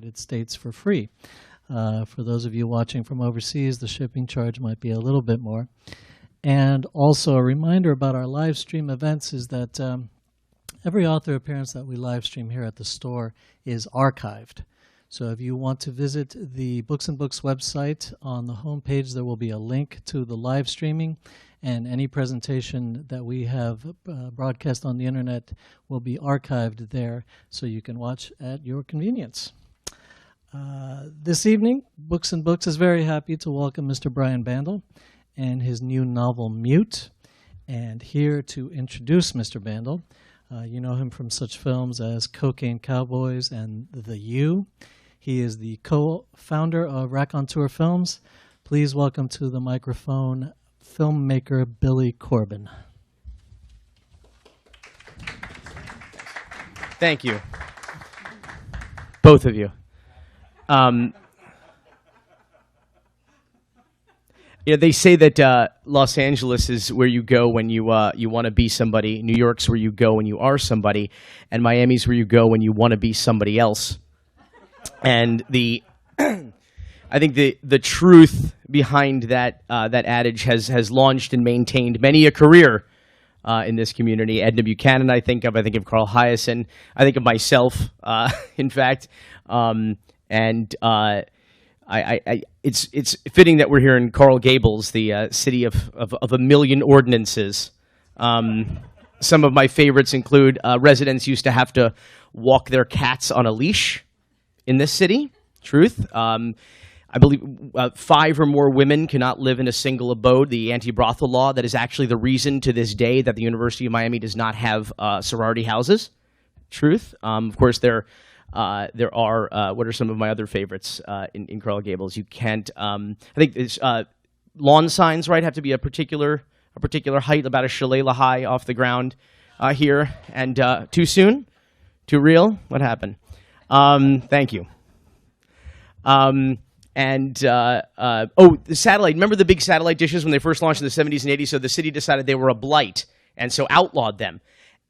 United States for free. For those of you watching from overseas, the shipping charge might be a little bit more. And also a reminder about our live stream events is that every author appearance that we live stream here at the store is archived. So if you want to visit the Books and Books website, on the homepage there will be a link to the live streaming, and any presentation that we have broadcast on the internet will be archived there so you can watch at your convenience. This evening, Books and Books is very happy to welcome Mr. Brian Bandel and his new novel, Mute. And here to introduce Mr. Bandel, you know him from such films as Cocaine Cowboys and The U. He is the co-founder of Raconteur Films. Please welcome to the microphone filmmaker Billy Corben. Thank you. Both of you. They say that Los Angeles is where you go when you want to be somebody. New York's where you go when you are somebody. And Miami's where you go when you want to be somebody else. And I think the truth behind that adage has launched and maintained many a career in this community. Edna Buchanan, I think of Carl Hiaasen, I think of myself, in fact, it's fitting that we're here in Coral Gables, the city of a million ordinances. Some of my favorites include residents used to have to walk their cats on a leash in this city. Truth. I believe 5 or more women cannot live in a single abode. The anti-brothel law that is actually the reason to this day that the University of Miami does not have sorority houses. Truth. Of course, there are. What are some of my other favorites in Coral Gables? You can't. I think it's lawn signs, right? Have to be a particular height, about a shillelagh high off the ground here. And too soon, too real. What happened? Thank you. The satellite, remember the big satellite dishes when they first launched in the 70s and 80s? So the city decided they were a blight, and so outlawed them.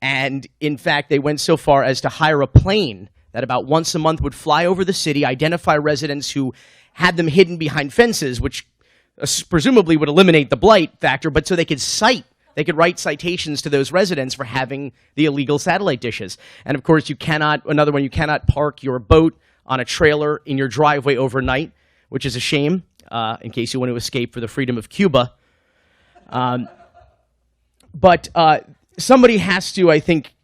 And in fact, they went so far as to hire a plane that about once a month would fly over the city, identify residents who had them hidden behind fences, which presumably would eliminate the blight factor, but so they could write citations to those residents for having the illegal satellite dishes. And of course, you cannot park your boat on a trailer in your driveway overnight, which is a shame, in case you want to escape for the freedom of Cuba. But somebody has to, I think,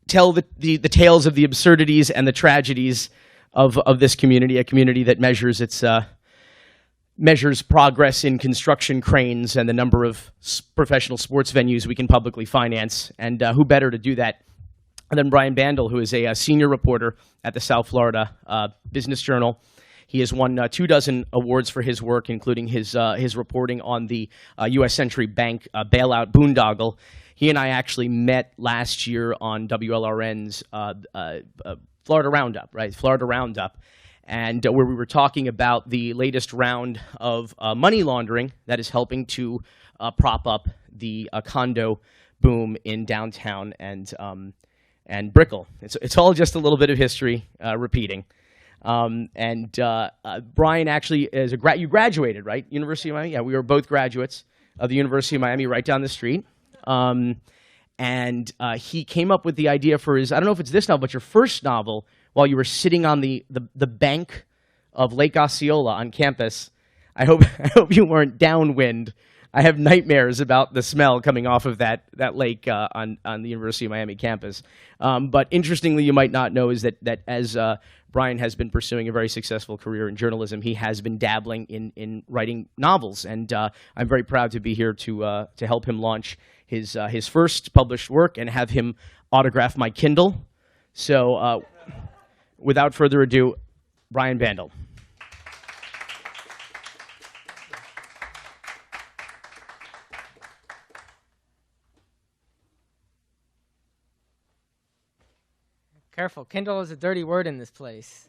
tell the tales of the absurdities and the tragedies of this community, a community that measures progress in construction cranes and the number of professional sports venues we can publicly finance. And who better to do that than Brian Bandel, who is a senior reporter at the South Florida Business Journal. He has won 24 awards for his work, including his reporting on the U.S. Century Bank bailout boondoggle. He and I actually met last year on WLRN's Florida Roundup, right? Florida Roundup, and where we were talking about the latest round of money laundering that is helping to prop up the condo boom in downtown and Brickell. It's all just a little bit of history repeating. Brian actually is you graduated, right? University of Miami? Yeah, we were both graduates of the University of Miami right down the street. He came up with the idea for his, I don't know if it's this novel, but your first novel, while you were sitting on the bank of Lake Osceola on campus. I hope you weren't downwind. I have nightmares about the smell coming off of that lake on the University of Miami campus. But interestingly, you might not know is that as Brian has been pursuing a very successful career in journalism, he has been dabbling in writing novels, and I'm very proud to be here to help him launch his first published work and have him autograph my Kindle. So, without further ado, Brian Bandel. Careful, Kindle is a dirty word in this place.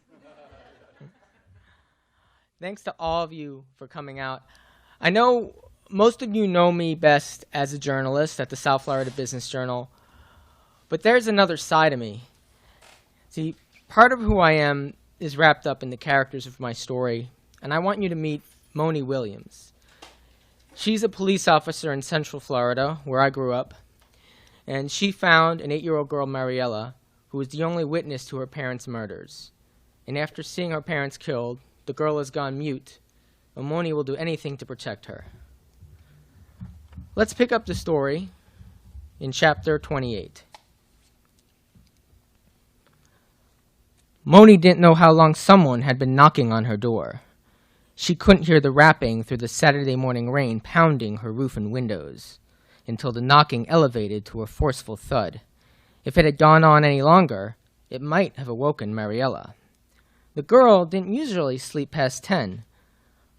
Thanks to all of you for coming out. I know most of you know me best as a journalist at the South Florida Business Journal, but there's another side of me. See, part of who I am is wrapped up in the characters of my story, and I want you to meet Moni Williams. She's a police officer in Central Florida, where I grew up, and she found an 8-year-old girl, Mariella, who was the only witness to her parents' murders. And after seeing her parents killed, the girl has gone mute, and Moni will do anything to protect her. Let's pick up the story in chapter 28. Moni didn't know how long someone had been knocking on her door. She couldn't hear the rapping through the Saturday morning rain pounding her roof and windows, until the knocking elevated to a forceful thud. If it had gone on any longer, it might have awoken Mariella. The girl didn't usually sleep past 10,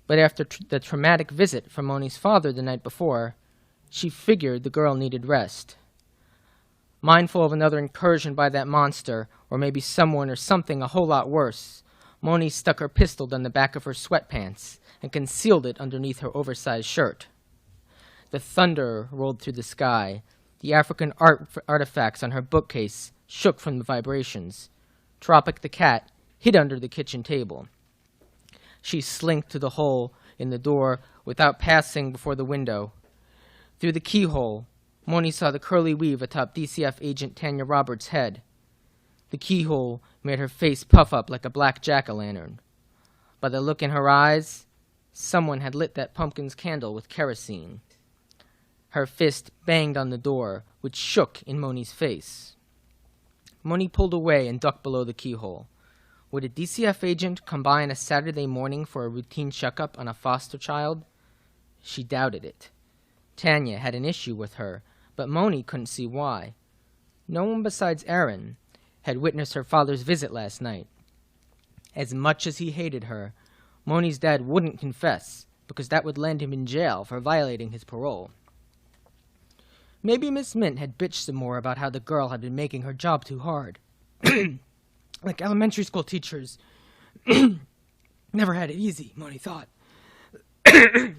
but after the traumatic visit from Moni's father the night before, she figured the girl needed rest. Mindful of another incursion by that monster, or maybe someone or something a whole lot worse, Moni stuck her pistol down the back of her sweatpants and concealed it underneath her oversized shirt. The thunder rolled through the sky. The African artifacts on her bookcase shook from the vibrations. Tropic the cat hid under the kitchen table. She slinked to the hole in the door without passing before the window. Through the keyhole, Moni saw the curly weave atop DCF agent Tanya Roberts' head. The keyhole made her face puff up like a black jack-o'-lantern. By the look in her eyes, someone had lit that pumpkin's candle with kerosene. Her fist banged on the door, which shook in Moni's face. Moni pulled away and ducked below the keyhole. Would a DCF agent come by on a Saturday morning for a routine checkup on a foster child? She doubted it. Tanya had an issue with her, but Moni couldn't see why. No one besides Aaron had witnessed her father's visit last night. As much as he hated her, Moni's dad wouldn't confess, because that would land him in jail for violating his parole. Maybe Miss Mint had bitched some more about how the girl had been making her job too hard. Like elementary school teachers never had it easy, Moni thought. Excuse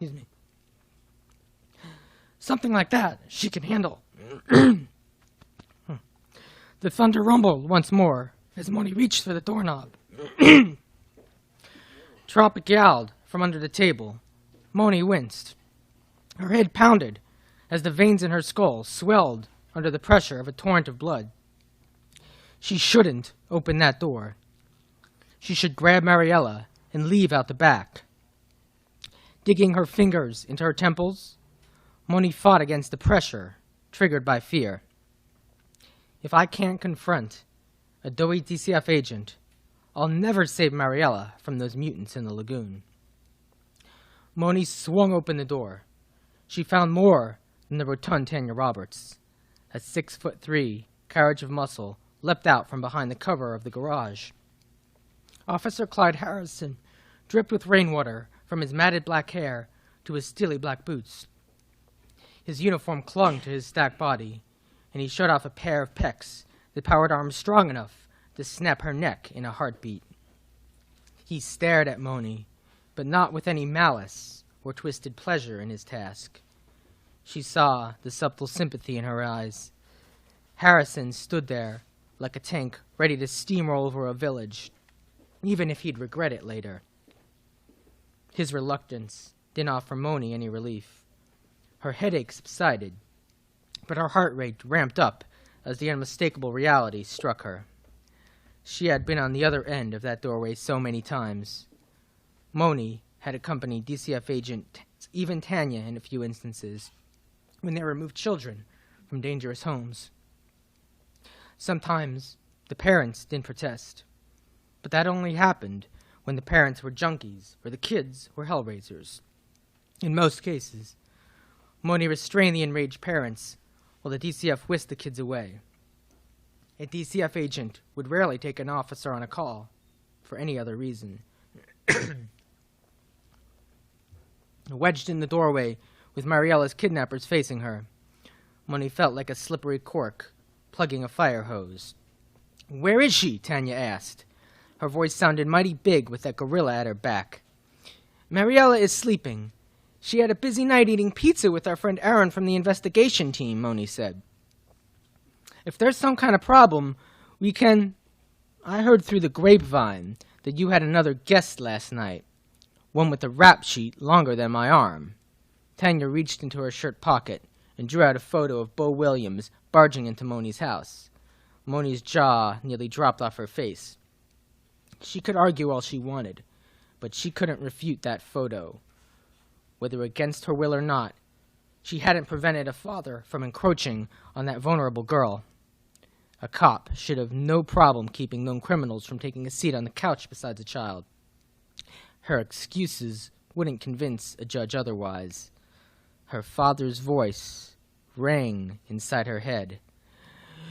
me. Something like that she can handle. The thunder rumbled once more as Moni reached for the doorknob. Tropic yowled from under the table. Moni winced. Her head pounded as the veins in her skull swelled under the pressure of a torrent of blood. She shouldn't open that door. She should grab Mariella and leave out the back. Digging her fingers into her temples, Moni fought against the pressure triggered by fear. If I can't confront a doughy DCF agent, I'll never save Mariella from those mutants in the lagoon. Moni swung open the door. She found more than the rotund Tanya Roberts. A 6'3" carriage of muscle leapt out from behind the cover of the garage. Officer Clyde Harrison dripped with rainwater from his matted black hair to his steely black boots. His uniform clung to his stacked body, and he showed off a pair of pecs that powered arms strong enough to snap her neck in a heartbeat. He stared at Moni, but not with any malice or twisted pleasure in his task. She saw the subtle sympathy in her eyes. Harrison stood there like a tank ready to steamroll over a village, even if he'd regret it later. His reluctance didn't offer Moni any relief. Her headache subsided, but her heart rate ramped up as the unmistakable reality struck her. She had been on the other end of that doorway so many times. Moni had accompanied DCF agent, even Tanya in a few instances, when they removed children from dangerous homes. Sometimes the parents didn't protest, but that only happened when the parents were junkies or the kids were hellraisers. In most cases, Moni restrained the enraged parents while the DCF whisked the kids away. A DCF agent would rarely take an officer on a call for any other reason. Wedged in the doorway with Mariella's kidnappers facing her, Moni felt like a slippery cork plugging a fire hose. "Where is she?" Tanya asked. Her voice sounded mighty big with that gorilla at her back. "Mariella is sleeping. She had a busy night eating pizza with our friend Aaron from the investigation team," Moni said. "If there's some kind of problem, we can..." I heard through the grapevine that you had another guest last night, one with a rap sheet longer than my arm. Tanya reached into her shirt pocket and drew out a photo of Bo Williams barging into Moni's house. Moni's jaw nearly dropped off her face. She could argue all she wanted, but she couldn't refute that photo. Whether against her will or not, she hadn't prevented a father from encroaching on that vulnerable girl. A cop should have no problem keeping known criminals from taking a seat on the couch beside a child. Her excuses wouldn't convince a judge otherwise. Her father's voice rang inside her head.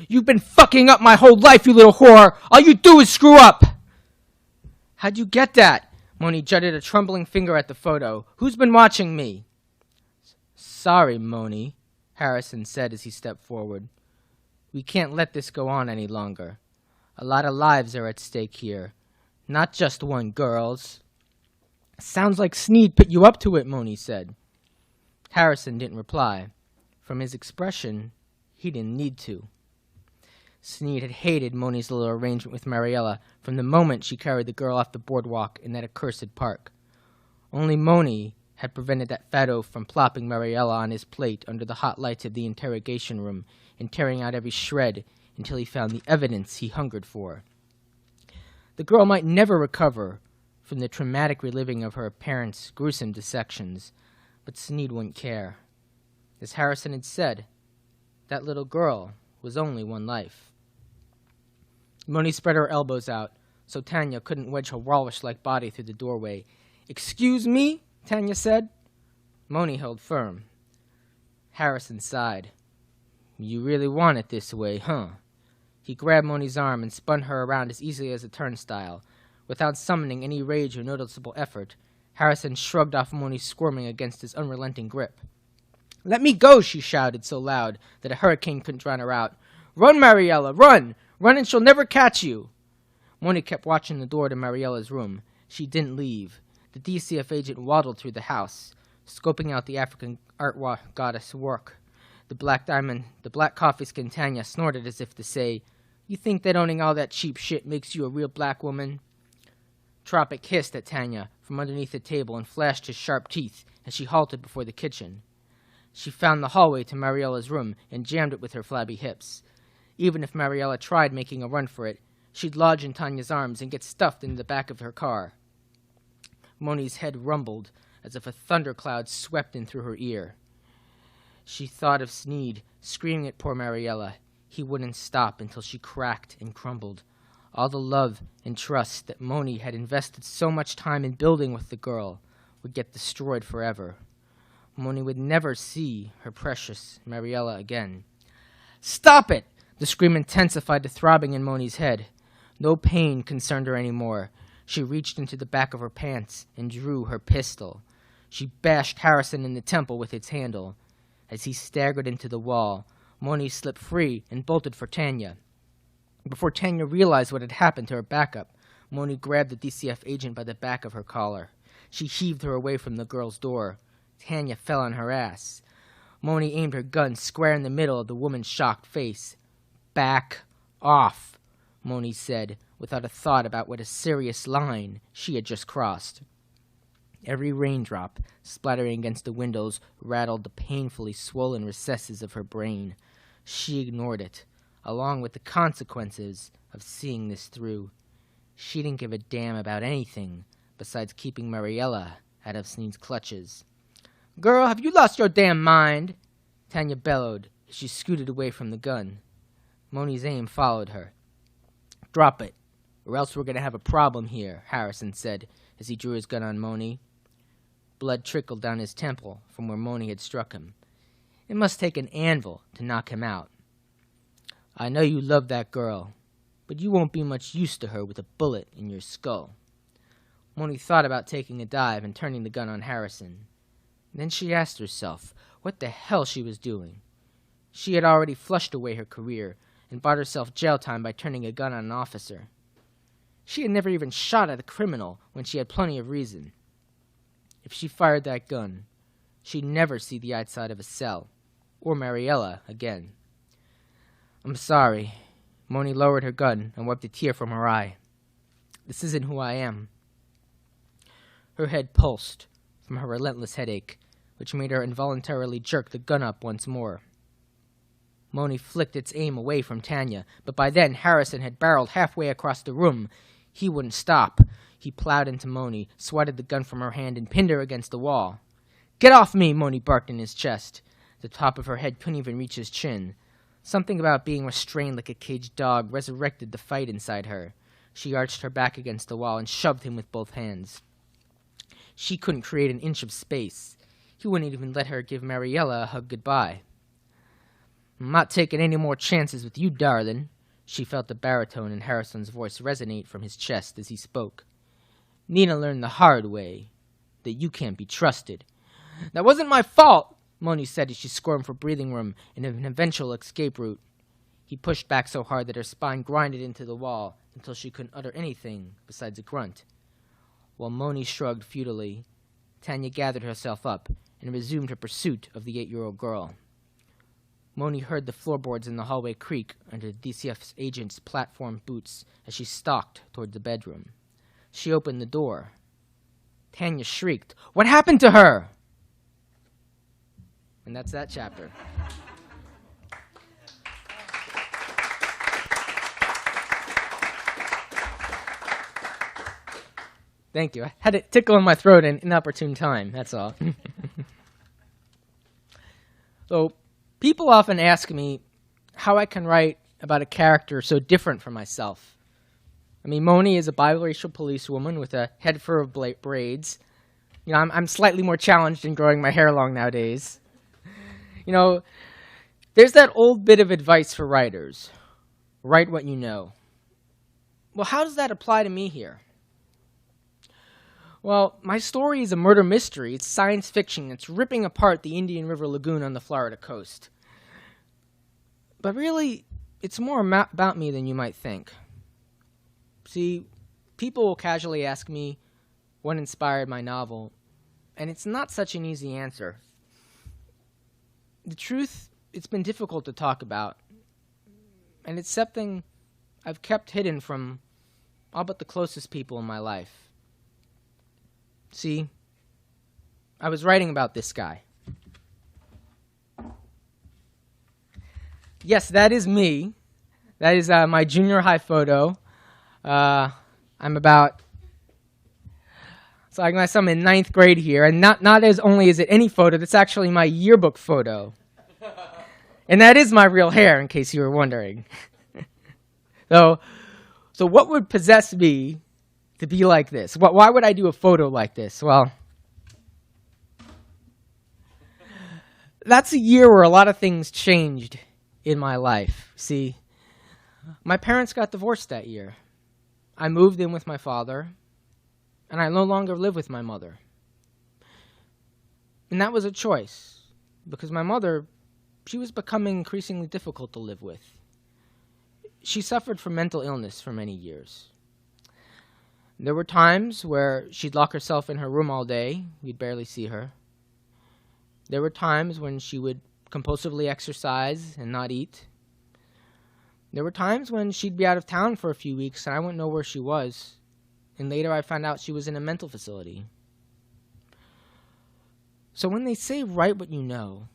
"You've been fucking up my whole life, you little whore! All you do is screw up!" "How'd you get that?" Moni jutted a trembling finger at the photo. "Who's been watching me?" "Sorry, Moni," Harrison said as he stepped forward. "We can't let this go on any longer. A lot of lives are at stake here. Not just one girl's." "Sounds like Sneed put you up to it," Moni said. Harrison didn't reply. From his expression, he didn't need to. Sneed had hated Moni's little arrangement with Mariella from the moment she carried the girl off the boardwalk in that accursed park. Only Moni had prevented that fat oaf from plopping Mariella on his plate under the hot lights of the interrogation room and tearing out every shred until he found the evidence he hungered for. The girl might never recover from the traumatic reliving of her parents' gruesome dissections, but Sneed wouldn't care. As Harrison had said, that little girl was only one life. Moni spread her elbows out so Tanya couldn't wedge her walrus-like body through the doorway. "Excuse me?" Tanya said. Moni held firm. Harrison sighed. "You really want it this way, huh?" He grabbed Moni's arm and spun her around as easily as a turnstile. Without summoning any rage or noticeable effort, Harrison shrugged off Moni squirming against his unrelenting grip. "Let me go!" she shouted so loud that a hurricane couldn't drown her out. "Run, Mariella, run! Run and she'll never catch you!" Moni kept watching the door to Mariella's room. She didn't leave. The DCF agent waddled through the house, scoping out the African art goddess' work. The black coffee-skinned Tanya snorted as if to say, "You think that owning all that cheap shit makes you a real black woman?" Tropic hissed at Tanya from underneath the table and flashed his sharp teeth as she halted before the kitchen. She found the hallway to Mariella's room and jammed it with her flabby hips. Even if Mariella tried making a run for it, she'd lodge in Tanya's arms and get stuffed into the back of her car. Moni's head rumbled as if a thundercloud swept in through her ear. She thought of Sneed screaming at poor Mariella. He wouldn't stop until she cracked and crumbled. All the love and trust that Moni had invested so much time in building with the girl would get destroyed forever. Moni would never see her precious Mariella again. "Stop it!" The scream intensified to throbbing in Moni's head. No pain concerned her anymore. She reached into the back of her pants and drew her pistol. She bashed Harrison in the temple with its handle. As he staggered into the wall, Moni slipped free and bolted for Tanya. Before Tanya realized what had happened to her backup, Moni grabbed the DCF agent by the back of her collar. She heaved her away from the girl's door. Tanya fell on her ass. Moni aimed her gun square in the middle of the woman's shocked face. "Back off," Moni said, without a thought about what a serious line she had just crossed. Every raindrop splattering against the windows rattled the painfully swollen recesses of her brain. She ignored it, along with the consequences of seeing this through. She didn't give a damn about anything besides keeping Mariella out of Sneed's clutches. "Girl, have you lost your damn mind?" Tanya bellowed as she scooted away from the gun. Moni's aim followed her. "Drop it, or else we're going to have a problem here," Harrison said as he drew his gun on Moni. Blood trickled down his temple from where Moni had struck him. It must take an anvil to knock him out. "I know you love that girl, but you won't be much use to her with a bullet in your skull." Moni thought about taking a dive and turning the gun on Harrison. Then she asked herself what the hell she was doing. She had already flushed away her career and bought herself jail time by turning a gun on an officer. She had never even shot at a criminal when she had plenty of reason. If she fired that gun, she'd never see the outside of a cell, or Mariella again. "I'm sorry, Moni lowered her gun and wiped a tear from her eye. This isn't who I am. Her head pulsed from her relentless headache, which made her involuntarily jerk the gun up once more. Moni flicked its aim away from Tanya, but by then Harrison had barreled halfway across the room. He wouldn't stop. He plowed into Moni, swatted the gun from her hand, and pinned her against the wall. "Get off me!" Moni barked in his chest. The top of her head couldn't even reach his chin. Something about being restrained like a caged dog resurrected the fight inside her. She arched her back against the wall and shoved him with both hands. She couldn't create an inch of space. He wouldn't even let her give Mariella a hug goodbye. "I'm not taking any more chances with you, darling." She felt the baritone in Harrison's voice resonate from his chest as he spoke. "Nina learned the hard way that you can't be trusted." "That wasn't my fault," Moni said as she squirmed for breathing room and an eventual escape route. He pushed back so hard that her spine grinded into the wall until she couldn't utter anything besides a grunt. While Moni shrugged futilely, Tanya gathered herself up and resumed her pursuit of the 8-year-old girl. Moni heard the floorboards in the hallway creak under the DCF's agent's platform boots as she stalked toward the bedroom. She opened the door. Tanya shrieked, "What happened to her?" And that's that chapter. Thank you. I had it tickle in my throat in an opportune time, that's all. So, people often ask me how I can write about a character so different from myself. I mean, Moni is a biracial policewoman with a head full of braids. You know, I'm slightly more challenged in growing my hair long nowadays. You know, there's that old bit of advice for writers. Write what you know. Well, how does that apply to me here? Well, my story is a murder mystery. It's science fiction. It's ripping apart the Indian River Lagoon on the Florida coast. But really, it's more about me than you might think. See, people will casually ask me what inspired my novel, and it's not such an easy answer. The truth, it's been difficult to talk about, and it's something I've kept hidden from all but the closest people in my life. See, I was writing about this guy. Yes, that is me. That is my junior high photo. I'm in 9th grade here, and not as only is it any photo, that's actually my yearbook photo. And that is my real hair, in case you were wondering. So what would possess me to be like this? Why would I do a photo like this? Well, that's a year where a lot of things changed in my life. See, my parents got divorced that year. I moved in with my father, and I no longer live with my mother. And that was a choice, because my mother, she was becoming increasingly difficult to live with. She suffered from mental illness for many years. There were times where she'd lock herself in her room all day. We'd barely see her. There were times when she would compulsively exercise and not eat. There were times when she'd be out of town for a few weeks and I wouldn't know where she was. And later I found out she was in a mental facility. So when they say write what you know,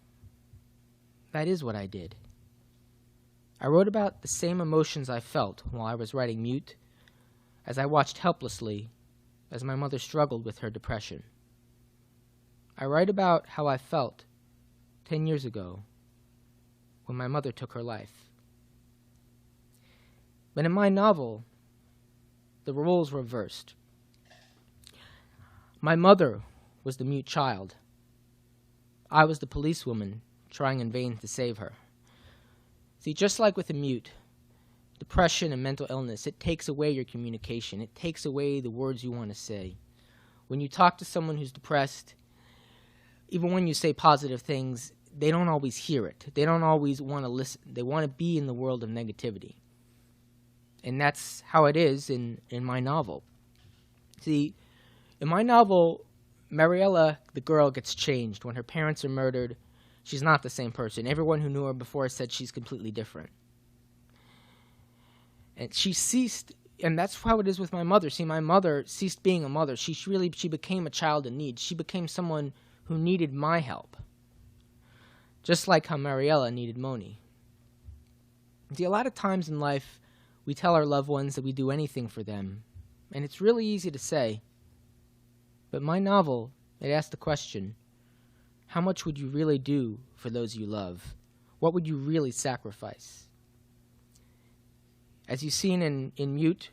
that is what I did. I wrote about the same emotions I felt while I was writing Mute, as I watched helplessly as my mother struggled with her depression. I write about how I felt 10 years ago when my mother took her life. But in my novel, the roles reversed. My mother was the mute child. I was the policewoman trying in vain to save her. See, just like with a mute, depression and mental illness, it takes away your communication. It takes away the words you want to say. When you talk to someone who's depressed, even when you say positive things, they don't always hear it. They don't always want to listen. They want to be in the world of negativity. And that's how it is in my novel. See, in my novel, Mariella, the girl, gets changed. When her parents are murdered, she's not the same person. Everyone who knew her before said she's completely different. And she ceased, and that's how it is with my mother. See, my mother ceased being a mother. She became a child in need. She became someone who needed my help, just like how Mariella needed Moni. See, a lot of times in life, we tell our loved ones that we do anything for them, and it's really easy to say. But my novel, it asked the question, how much would you really do for those you love? What would you really sacrifice? As you've seen in Mute,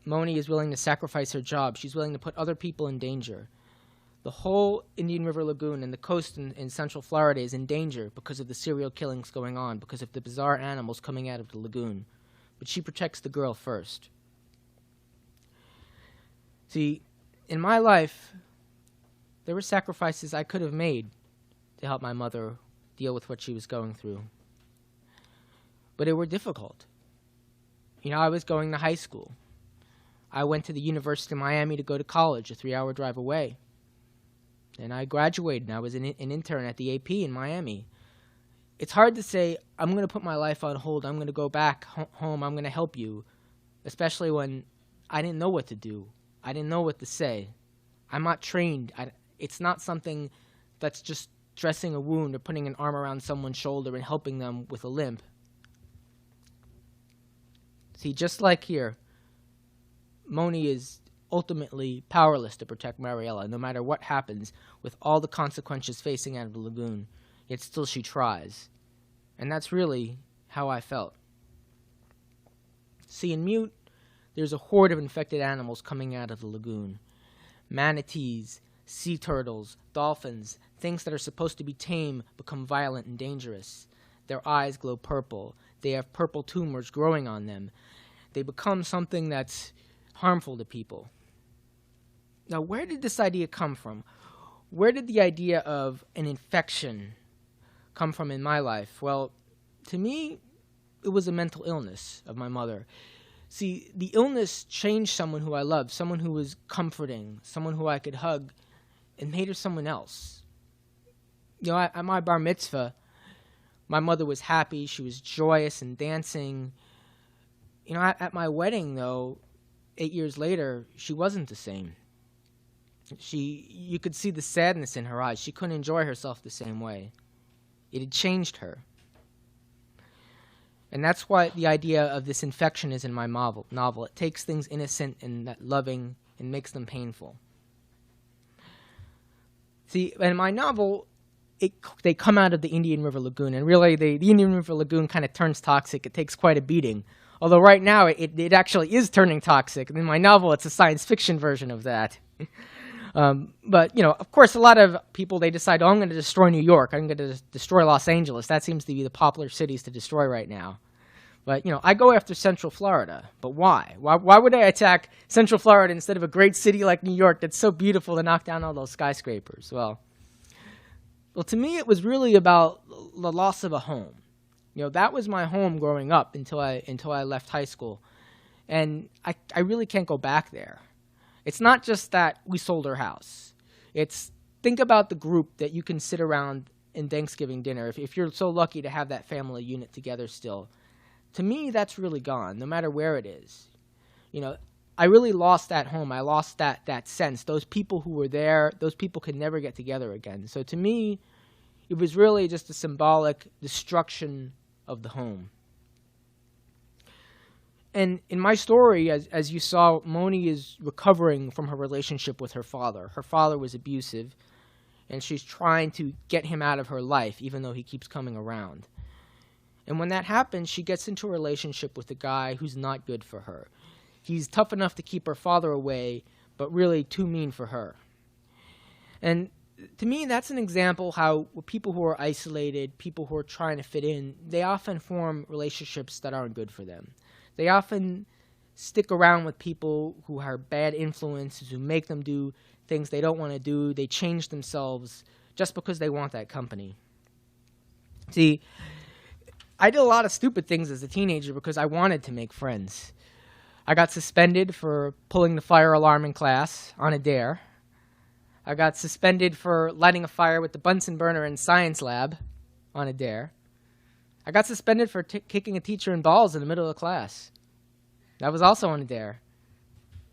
Moni is willing to sacrifice her job. She's willing to put other people in danger. The whole Indian River Lagoon and the coast in Central Florida is in danger because of the serial killings going on, because of the bizarre animals coming out of the lagoon. But she protects the girl first. See, in my life, there were sacrifices I could have made to help my mother deal with what she was going through. But they were difficult. You know, I was going to high school. I went to the University of Miami to go to college, a 3-hour drive away. And I graduated, and I was an intern at the AP in Miami. It's hard to say, I'm going to put my life on hold, I'm going to go back home, I'm going to help you, especially when I didn't know what to do. I didn't know what to say. I'm not trained. It's not something that's just dressing a wound or putting an arm around someone's shoulder and helping them with a limp. See, just like here, Moni is ultimately powerless to protect Mariella, no matter what happens, with all the consequences facing out of the lagoon. Yet still she tries. And that's really how I felt. See, in Mute, there's a horde of infected animals coming out of the lagoon. Manatees, sea turtles, dolphins, things that are supposed to be tame become violent and dangerous. Their eyes glow purple. They have purple tumors growing on them. They become something that's harmful to people. Now, where did this idea come from? Where did the idea of an infection come from in my life? Well, to me, it was a mental illness of my mother. See, the illness changed someone who I loved, someone who was comforting, someone who I could hug, and made her someone else. You know, at my bar mitzvah, my mother was happy, she was joyous and dancing. You know, at my wedding, though, 8 years later, she wasn't the same. You could see the sadness in her eyes. She couldn't enjoy herself the same way. It had changed her. And that's why the idea of this infection is in my novel. It takes things innocent and loving and makes them painful. See, in my novel, they come out of the Indian River Lagoon, and really the Indian River Lagoon kind of turns toxic. It takes quite a beating. Although right now it actually is turning toxic. In my novel, it's a science fiction version of that. But, you know, of course, a lot of people, they decide, oh, I'm going to destroy New York. I'm going to destroy Los Angeles. That seems to be the popular cities to destroy right now. But, you know, I go after Central Florida. But why? Why would I attack Central Florida instead of a great city like New York that's so beautiful to knock down all those skyscrapers? Well, to me, it was really about the loss of a home. You know, that was my home growing up until I left high school. And I really can't go back there. It's not just that we sold our house. It's, think about the group that you can sit around in Thanksgiving dinner, if you're so lucky to have that family unit together still. To me, that's really gone, no matter where it is. You know, I really lost that home. I lost that sense. Those people who were there, those people could never get together again. So to me, it was really just a symbolic destruction of the home. And in my story, as you saw, Moni is recovering from her relationship with her father. Her father was abusive, and she's trying to get him out of her life, even though he keeps coming around. And when that happens, she gets into a relationship with a guy who's not good for her. He's tough enough to keep her father away, but really too mean for her. And to me, that's an example how people who are isolated, people who are trying to fit in, they often form relationships that aren't good for them. They often stick around with people who are bad influences, who make them do things they don't want to do. They change themselves just because they want that company. See, I did a lot of stupid things as a teenager because I wanted to make friends. I got suspended for pulling the fire alarm in class on a dare. I got suspended for lighting a fire with the Bunsen burner in science lab on a dare. I got suspended for kicking a teacher in balls in the middle of class. That was also on a dare.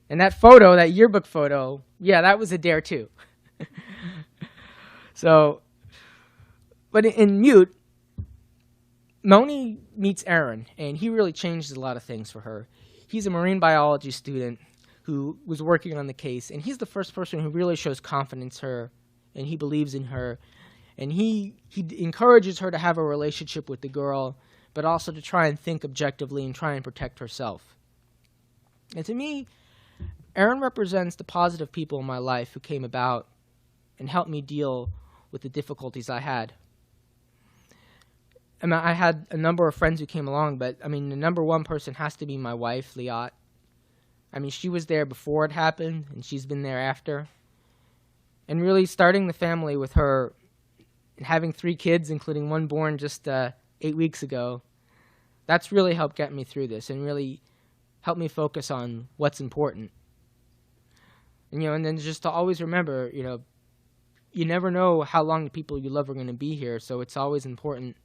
And that photo, that yearbook photo, yeah, that was a dare too. So, but in Mute, Moni meets Aaron, and he really changed a lot of things for her. He's a marine biology student who was working on the case, and he's the first person who really shows confidence in her, and he believes in her. And he encourages her to have a relationship with the girl, but also to try and think objectively and try and protect herself. And to me, Aaron represents the positive people in my life who came about and helped me deal with the difficulties I had. I mean, I had a number of friends who came along, but I mean, the number one person has to be my wife, Liat. I mean, she was there before it happened, and she's been there after. And really starting the family with her, and having 3 kids, including one born just 8 weeks ago, that's really helped get me through this and really helped me focus on what's important. And, and then just to always remember, you never know how long the people you love are going to be here, so it's always important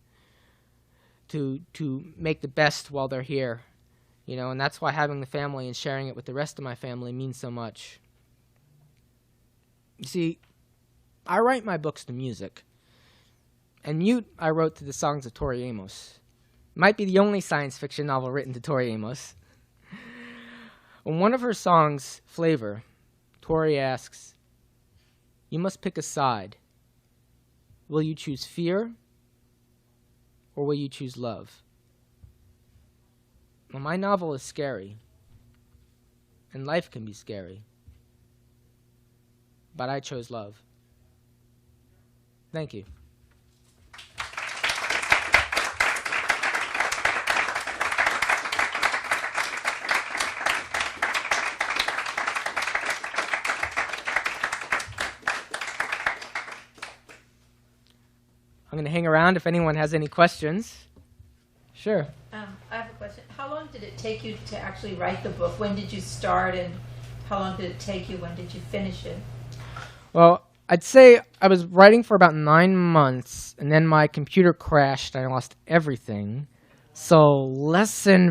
to make the best while they're here, and that's why having the family and sharing it with the rest of my family means so much. You see, I write my books to music. And Mute, I wrote to the songs of Tori Amos. Might be the only science fiction novel written to Tori Amos. In one of her songs, Flavor, Tori asks, "You must pick a side. Will you choose fear, or will you choose love?" Well, my novel is scary, and life can be scary. But I chose love. Thank you. I'm going to hang around if anyone has any questions. Sure. I have a question. How long did it take you to actually write the book? When did you start, and how long did it take you? When did you finish it? Well, I'd say I was writing for about 9 months, and then my computer crashed, and I lost everything. So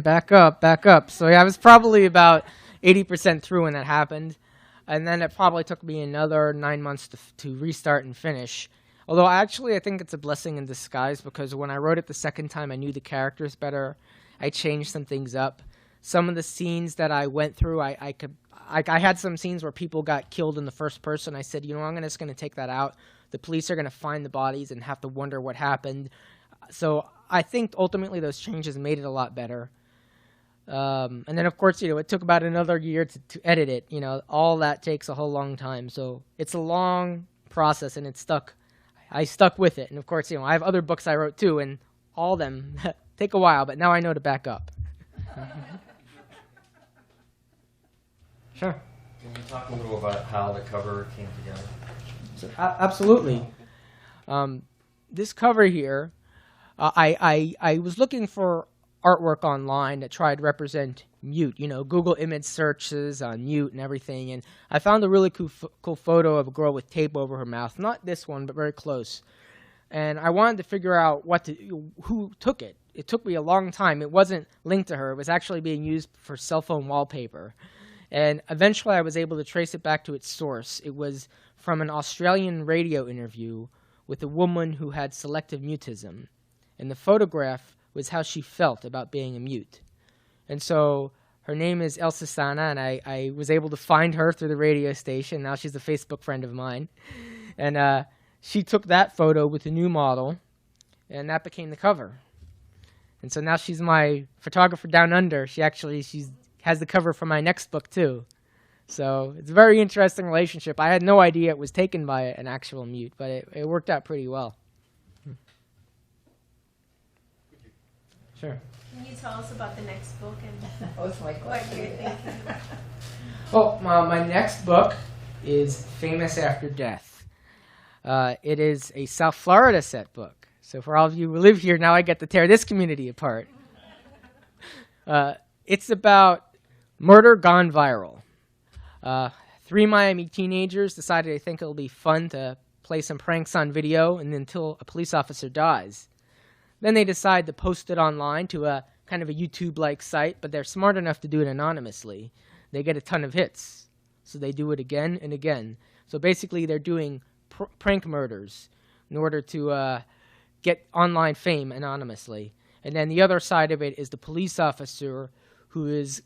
back up. So yeah, I was probably about 80% through when that happened. And then it probably took me another 9 months to restart and finish. Although I think it's a blessing in disguise, because when I wrote it the second time, I knew the characters better. I changed some things up. Some of the scenes that I went through, I had some scenes where people got killed in the first person. I said, I'm just going to take that out. The police are going to find the bodies and have to wonder what happened. So I think ultimately those changes made it a lot better. And then, of course, it took about another year to edit it. All that takes a whole long time. So it's a long process, and I stuck with it. And, of course, I have other books I wrote, too, and all of them take a while, but now I know to back up. Sure. Can you talk a little about how the cover came together? Absolutely. This cover here, I was looking for artwork online that tried to represent Mute, Google image searches on Mute and everything, and I found a really cool photo of a girl with tape over her mouth. Not this one, but very close. And I wanted to figure out who took it. It took me a long time. It wasn't linked to her. It was actually being used for cell phone wallpaper. And eventually I was able to trace it back to its source. It was from an Australian radio interview with a woman who had selective mutism. And the photograph was how she felt about being a mute. And so her name is Elsa Sana, and I was able to find her through the radio station. Now she's a Facebook friend of mine. And she took that photo with the new model, and that became the cover. And so now she's my photographer down under. She has the cover for my next book, too. So it's a very interesting relationship. I had no idea it was taken by an actual mute, but it worked out pretty well. Sure. Can you tell us about the next book and That was my what question. you're thinking? Well, my next book is Famous After Death. It is a South Florida set book. So for all of you who live here, now I get to tear this community apart. It's about murder gone viral. 3 Miami teenagers decided they think it'll be fun to play some pranks on video, and until a police officer dies. Then they decide to post it online to a kind of a YouTube-like site, but they're smart enough to do it anonymously. They get a ton of hits, so they do it again and again. So basically, they're doing prank murders in order to get online fame anonymously. And then the other side of it is the police officer who is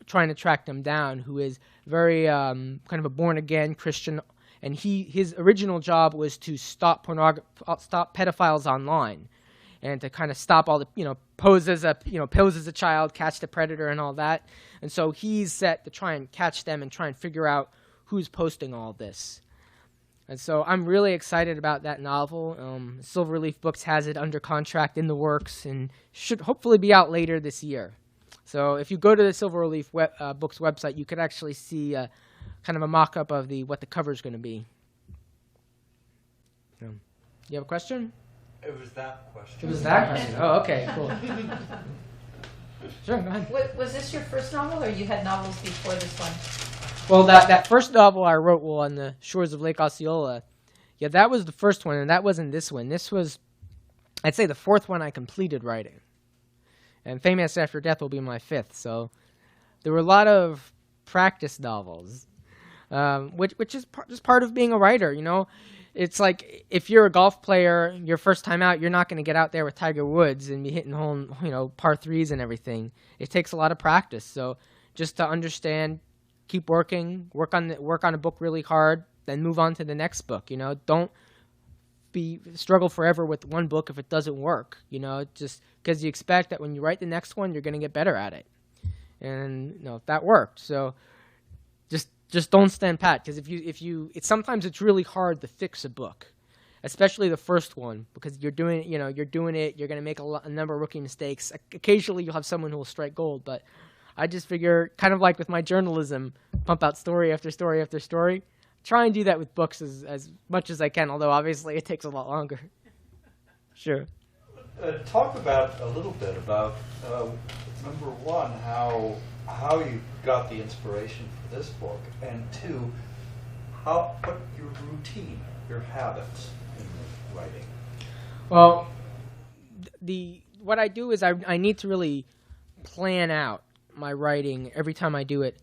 trying to track them down, who is very kind of a born-again Christian, and his original job was to stop pedophiles online, and to kind of stop all the pose as a child, catch the predator, and all that. And so he's set to try and catch them and try and figure out who's posting all this. And so I'm really excited about that novel. Silverleaf Books has it under contract in the works and should hopefully be out later this year. So if you go to the Silverleaf Books website, you could actually see kind of a mock-up of what the cover is going to be. You have a question? It was that question. It was that question. Oh, okay, cool. Sure, go ahead. Was this your first novel, or you had novels before this one? Well, that first novel I wrote, on the shores of Lake Osceola, yeah, that was the first one, and that wasn't this one. This was, I'd say, the fourth one I completed writing. And Famous After Death will be my fifth. So there were a lot of practice novels, which is just part of being a writer, It's like if you're a golf player, your first time out, you're not going to get out there with Tiger Woods and be hitting home, par threes and everything. It takes a lot of practice. So just to understand, keep working, work on a book really hard, then move on to the next book. Don't struggle forever with one book if it doesn't work. Just because you expect that when you write the next one, you're going to get better at it. And that worked. So just don't stand pat, because sometimes it's really hard to fix a book, especially the first one, because you're doing it. You're going to make a number of rookie mistakes. Occasionally, you'll have someone who will strike gold, but I just figure, kind of like with my journalism, pump out story after story after story. Try and do that with books as much as I can, although obviously it takes a lot longer. Sure. Talk about a little bit about number one, how you got the inspiration for this book, and two, what your routine, your habits in writing. Well, what I do is I need to really plan out my writing every time I do it,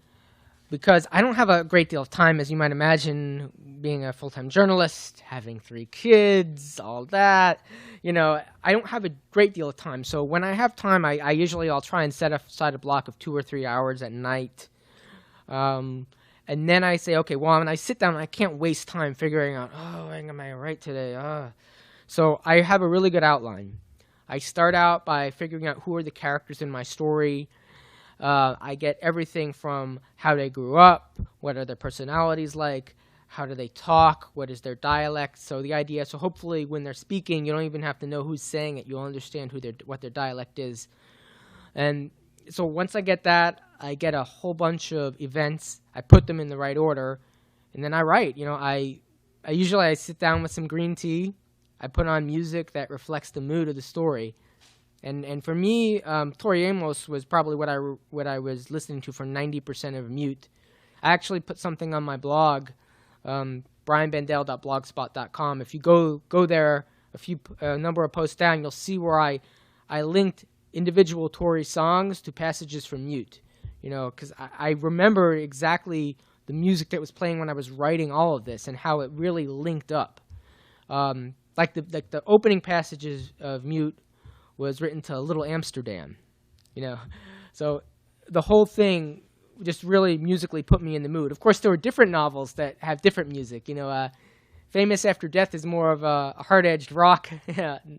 because I don't have a great deal of time, as you might imagine, being a full-time journalist, having 3 kids, all that. I don't have a great deal of time. So when I have time, I'll try and set aside a block of 2 or 3 hours at night. And then I say, okay, well, when I sit down, I can't waste time figuring out, what am I write today? So I have a really good outline. I start out by figuring out who are the characters in my story. I get everything from how they grew up, what are their personalities like, how do they talk, what is their dialect. So hopefully when they're speaking, you don't even have to know who's saying it. You'll understand what their dialect is. And so once I get that, I get a whole bunch of events. I put them in the right order, and then I write. I usually sit down with some green tea. I put on music that reflects the mood of the story. And for me, Tori Amos was probably what I was listening to for 90% of Mute. I actually put something on my blog, brianbandel.blogspot.com. If you go there, a number of posts down, you'll see where I linked individual Tori songs to passages from Mute. Because I remember exactly the music that was playing when I was writing all of this and how it really linked up. Like the opening passages of Mute was written to Little Amsterdam, So the whole thing just really musically put me in the mood. Of course, there were different novels that have different music. Famous After Death is more of a hard-edged rock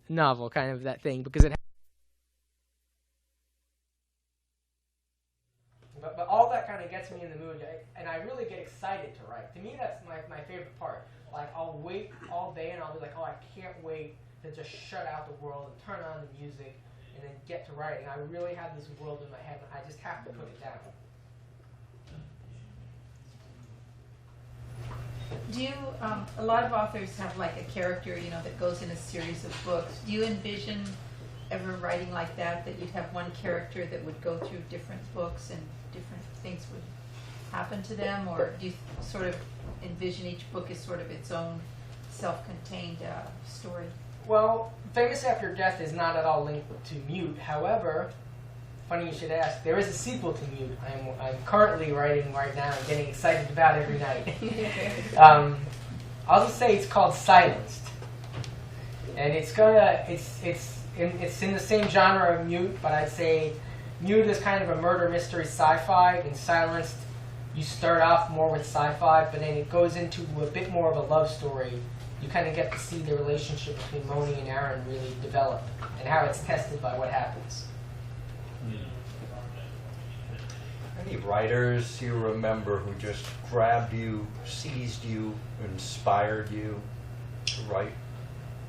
novel, kind of that thing, because it. But all that kind of gets me in the mood, and I really get excited to write. To me, that's my favorite part. Like, I'll wait all day, and I'll be like, I can't wait to just shut out the world and turn on the music and then get to writing. I really have this world in my head, and I just have to put it down. Do you, a lot of authors have like a character, that goes in a series of books. Do you envision ever writing like that you'd have one character that would go through different books and different things would happen to them? Or do you sort of envision each book as sort of its own self-contained story? Well, Famous After Death is not at all linked to Mute. However, funny you should ask, there is a sequel to Mute. I'm currently writing right now and getting excited about every night. I'll just say it's called Silenced. And it's in the same genre of Mute, but I'd say Mute is kind of a murder mystery sci-fi, and Silenced, you start off more with sci-fi, but then it goes into a bit more of a love story. You kind of get to see the relationship between Moni and Aaron really develop, and how it's tested by what happens. Any writers you remember who just grabbed you, seized you, inspired you to write?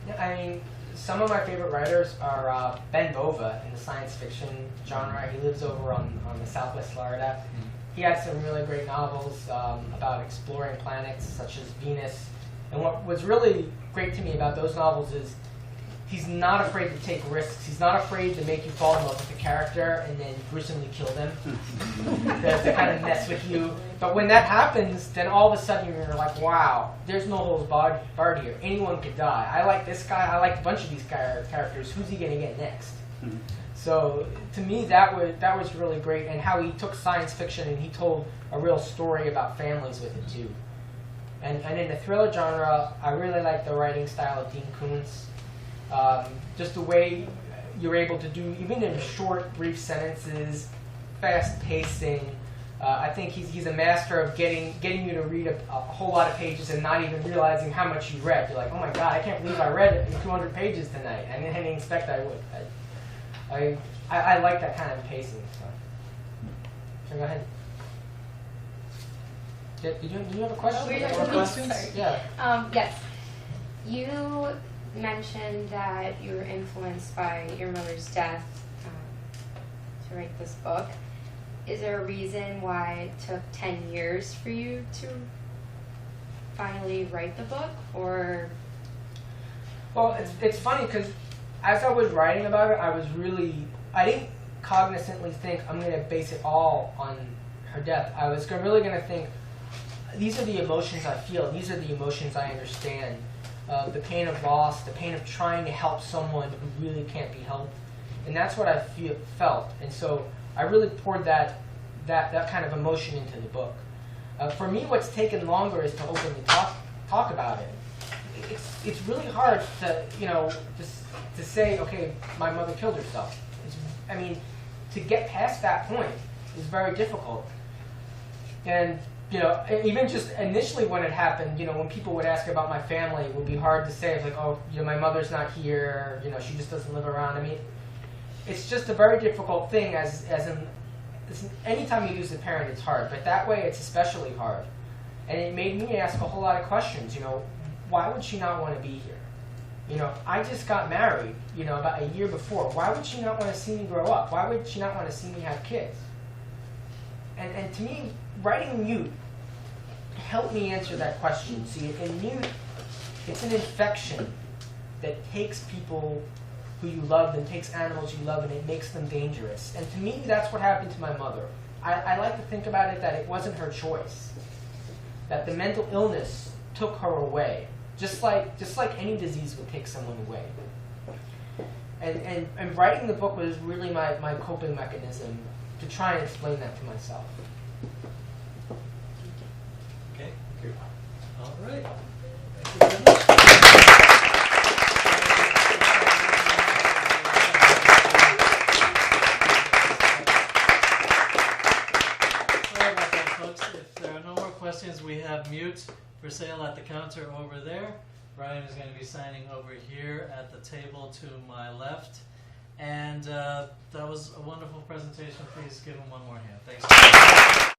Yeah, I mean, some of my favorite writers are Ben Bova in the science fiction genre. He lives over on the Southwest Florida. He had some really great novels about exploring planets such as Venus. And what was really great to me about those novels is he's not afraid to take risks. He's not afraid to make you fall in love with the character and then gruesomely kill them to kind of mess with you. But when that happens, then all of a sudden you're like, wow, there's no holds barred here. Anyone could die. I like this guy. I like a bunch of these characters. Who's he going to get next? So to me, that was really great, and how he took science fiction and he told a real story about families with it too. And in the thriller genre, I really like the writing style of Dean Koontz. Just the way you're able to do, even in short, brief sentences, fast pacing. I think he's a master of getting you to read a whole lot of pages and not even realizing how much you read. You're like, oh my god, I can't believe I read 200 pages tonight. I didn't expect I would. I like that kind of pacing. So go ahead. Did you have a question? we have Or a questions? question. Yeah. Yes. You mentioned that you were influenced by your mother's death to write this book. Is there a reason why it took 10 years for you to finally write the book, or? Well, it's funny because as I was writing about it, I didn't cognizantly think I'm going to base it all on her death. I was really going to think, these are the emotions I feel, these are the emotions I understand. The pain of loss, the pain of trying to help someone who really can't be helped. And that's what I felt. And so I really poured that kind of emotion into the book. For me, what's taken longer is to openly talk about it. It's really hard to say, okay, my mother killed herself. To get past that point is very difficult. And even just initially when it happened, when people would ask about my family, it would be hard to say. It's like, oh, my mother's not here. She just doesn't live around. It's just a very difficult thing. Anytime you lose a parent, it's hard. But that way, it's especially hard. And it made me ask a whole lot of questions. Why would she not want to be here? I just got married, about a year before. Why would she not want to see me grow up? Why would she not want to see me have kids? And to me, writing Mute helped me answer that question. See, in Mute, it's an infection that takes people who you love and takes animals you love and it makes them dangerous. And to me, that's what happened to my mother. I like to think about it that it wasn't her choice. That the mental illness took her away. Just like any disease would take someone away. And writing the book was really my coping mechanism to try and explain that to myself. Okay. Good. All right. Thank you very much. Sorry about that, folks. If there are no more questions, we have Mute for sale at the counter over there. Brian is going to be signing over here at the table to my left. And that was a wonderful presentation. Please give him one more hand. Thanks.